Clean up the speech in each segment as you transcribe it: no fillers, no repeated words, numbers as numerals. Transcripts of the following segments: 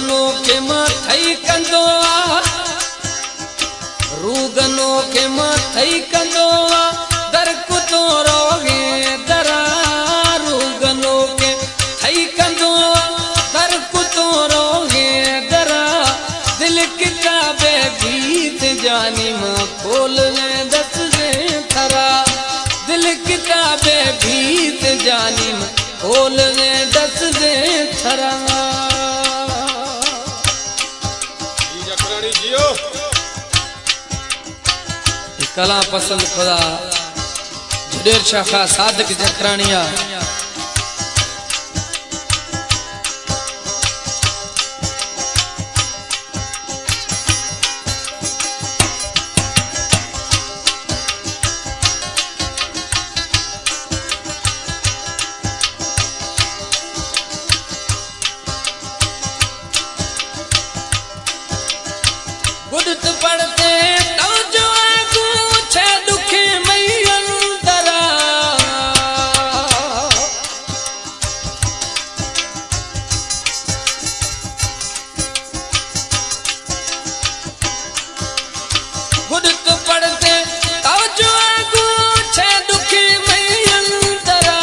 रूगनो के मथई कंदो रूगनो के मथई कंदो दर कुतो रोगे दरा रूगनो के थई कंदो दर कुतो रोगे दरा दिल किताबे गीत जानी मां खोल ले दस दे थरा दिल किताबे गीत जानी मां खोल ले दस दे थरा जियो कला पसंद खुदा जुडेर शाखा सादक जखरानिया गुडत पढ़ते तो जो छे दुखे मैयन दरा गुडत पढ़ते तो जो छे दुखे मैयन दरा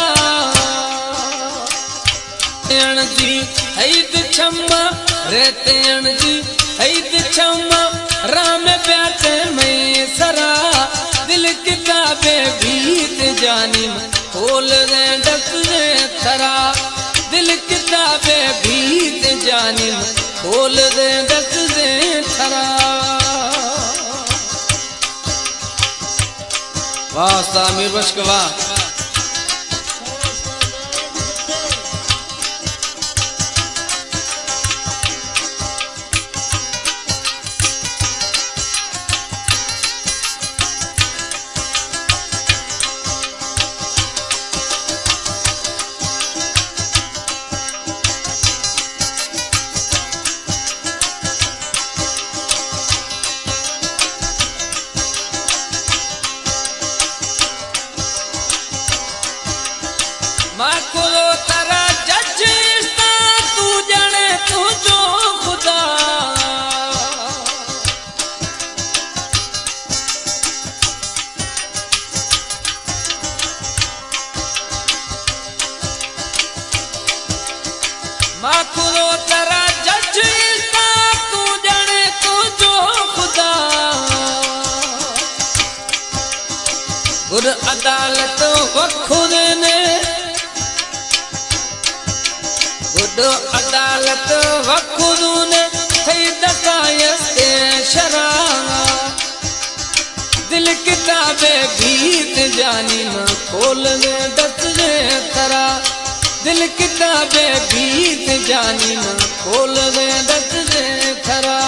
अण जी हैद छम्मा रहते अण जी हैद छम्मा राम प्याते में सरा दिल किताबे गीत जानी खोल दे डस दे थरा दिल किताबे गीत जानी खोल दे डस दे थरा वास्ता मीर बशकवा माको तारा जज्जिस्ता तू जाने तू जो खुदा माको तारा जज्जिस्ता तू जाने तू जो खुदा गुर अदालत खुद ने गुड अदालत वखुदून थई दकायस्ते शरा दिल किताबे गीत जानी मां खोल दे दस दे थरा दिल किताबे गीत जानी मां खोल दे दस दे थरा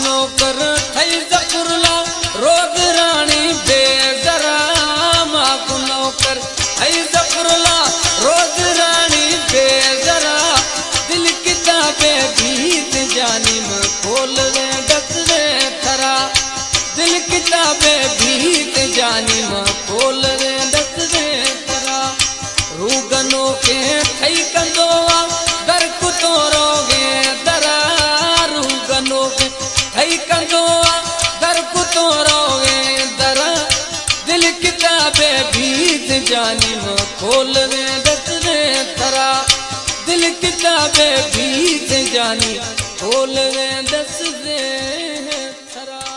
नौकर थई जफुरला रोग रानी बेजरा माकू नौकर थई जफुरला रोग रानी बेजरा दिल किताबे गीत जानी में खोल दे दस दे थरा दिल किताबे गीत जानी में खोल दे दस दे थरा रूगनो के थई कंदोवा दर कुतो रोगे दरा रूगनो के थई कंदो दर कुतो रोगे जानी में खोल दे दस दे थरा दिल किताबे भीत जानी खोल दे दस दे थरा।